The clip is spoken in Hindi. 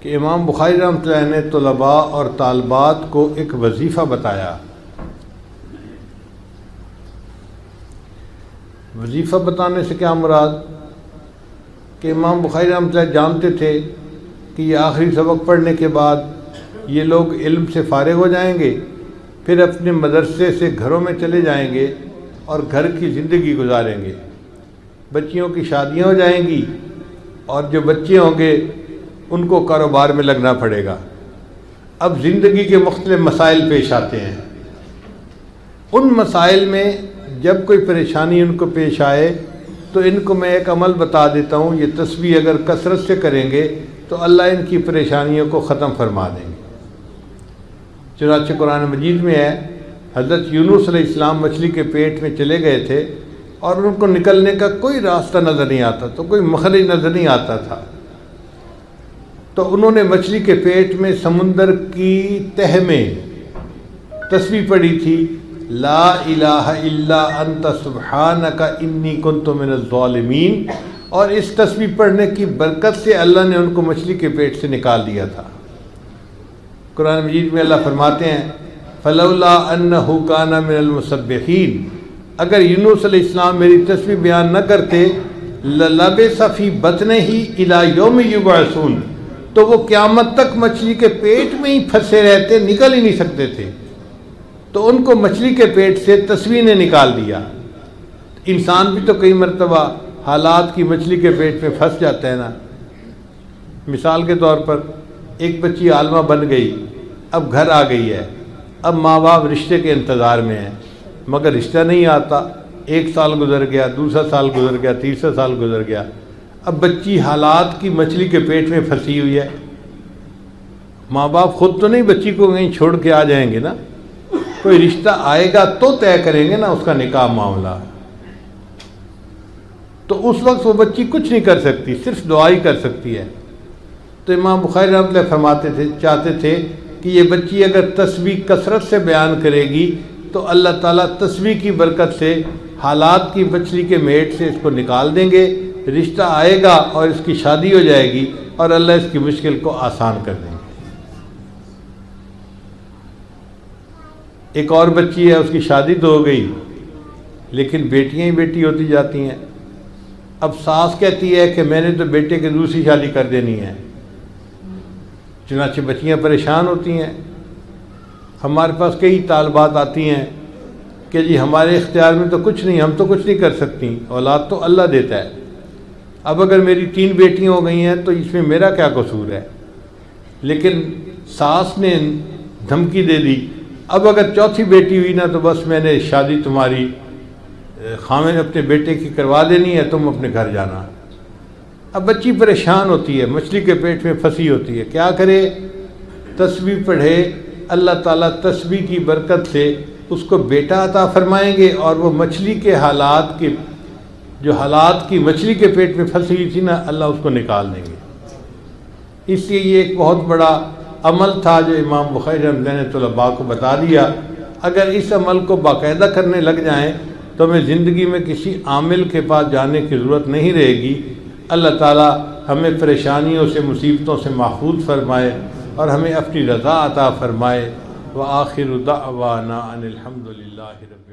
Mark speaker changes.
Speaker 1: कि इमाम बुखारी रहमतुल्लाह अलैह ने तलबा और तालबात को एक वजीफ़ा बताया। वजीफ़ा बताने से क्या मुराद कि इमाम बुखारी रहमतुल्लाह अलैह जानते थे कि ये आखिरी सबक पढ़ने के बाद ये लोग इल्म से फ़ारिग हो जाएंगे, फिर अपने मदरसे से घरों में चले जाएंगे और घर की ज़िंदगी गुजारेंगे। बच्चियों की शादियाँ हो जाएंगी और जो बच्चे होंगे उनको कारोबार में लगना पड़ेगा। अब ज़िंदगी के मुख्तलिफ मसाइल पेश आते हैं। उन मसाइल में जब कोई परेशानी उनको पेश आए तो इनको मैं एक अमल बता देता हूँ, ये तस्बीह अगर कसरत से करेंगे तो अल्लाह इनकी परेशानियों को ख़त्म फरमा देंगे। चुनांचे कुरान मजीद में है, हज़रत यूनुस अलैहिस्सलाम मछली के पेट में चले गए थे और उनको निकलने का कोई रास्ता नज़र नहीं आता, तो कोई मखरज नज़र नहीं आता था। तो उन्होंने मछली के पेट में समुंदर की तह में तस्बीह पढ़ी थी, ला इलाहा इल्ला अंता सुब्हानका इन्नी कुन्तु मिनज़ ज़ालिमीन, और इस तस्बीह पढ़ने की बरकत से अल्लाह ने उनको मछली के पेट से निकाल दिया था। कुरान मजीद में अल्लाह फरमाते हैं, फलौला अन्नहु काना मिनल मुसब्बिहीन, अगर यूनुस अलैहिस्सलाम मेरी तस्बीह बयान न करते, ललबिसा फी बतनिही इला यौम युबअसून, तो वो क़यामत तक मछली के पेट में ही फंसे रहते, निकल ही नहीं सकते थे। तो उनको मछली के पेट से तस्बीह ने निकाल दिया। इंसान भी तो कई मरतबा हालात की मछली के पेट में फंस जाता है ना। मिसाल के तौर पर एक बच्ची आलमा बन गई, अब घर आ गई है, अब माँ बाप रिश्ते के इंतज़ार में हैं, मगर रिश्ता नहीं आता। एक साल गुजर गया, दूसरा साल गुजर गया, तीसरा साल गुजर गया, अब बच्ची हालात की मछली के पेट में फंसी हुई है। माँ बाप खुद तो नहीं बच्ची को कहीं छोड़ के आ जाएंगे ना, कोई रिश्ता आएगा तो तय करेंगे ना उसका निकाह मामला। तो उस वक्त वो बच्ची कुछ नहीं कर सकती, सिर्फ दुआ ही कर सकती है। तो इमाम बुखारी रहमतुल्लाह फरमाते थे, चाहते थे कि ये बच्ची अगर तस्बीह कसरत से बयान करेगी तो अल्लाह ताला तस्बीह की बरकत से हालात की मछली के मेट से इसको निकाल देंगे, रिश्ता आएगा और इसकी शादी हो जाएगी और अल्लाह इसकी मुश्किल को आसान कर देंगे। एक और बच्ची है, उसकी शादी तो हो गई लेकिन बेटियां ही बेटी होती जाती हैं। अब सास कहती है कि मैंने तो बेटे की दूसरी शादी कर देनी है, चुनांचे बच्चियाँ परेशान होती हैं। हमारे पास कई तालबात आती हैं कि जी हमारे इख्तियार में तो कुछ नहीं, हम तो कुछ नहीं कर सकती, औलाद तो अल्लाह देता है। अब अगर मेरी 3 बेटियाँ हो गई हैं तो इसमें मेरा क्या कसूर है। लेकिन सास ने धमकी दे दी, अब अगर चौथी बेटी हुई ना तो बस मैंने शादी तुम्हारी खामिन अपने बेटे की करवा देनी है, तुम अपने घर जाना। अब बच्ची परेशान होती है, मछली के पेट में फंसी होती है, क्या करे? तस्बीह पढ़े, अल्लाह ताला तस्बीह की बरकत से उसको बेटा अता फरमाएंगे और वो मछली के हालात के जो हालात की मछली के पेट में फंसी हुई थी ना, अल्लाह उसको निकाल देंगे। इसलिए ये एक बहुत बड़ा अमल था जो इमाम बुखारी रहमतुल्लाह अलैह ने तलबा को बता दिया। अगर इस अमल को बाकायदा करने लग जाएं तो हमें ज़िंदगी में किसी आमिल के पास जाने की ज़रूरत नहीं रहेगी। अल्लाह ताला हमें परेशानियों से, मुसीबतों से महफूज फरमाए और हमें अपनी रज़ा अता फरमाए। व आखिरु दाअवाना अनिल हम्दुलिल्लाहि रब्बिल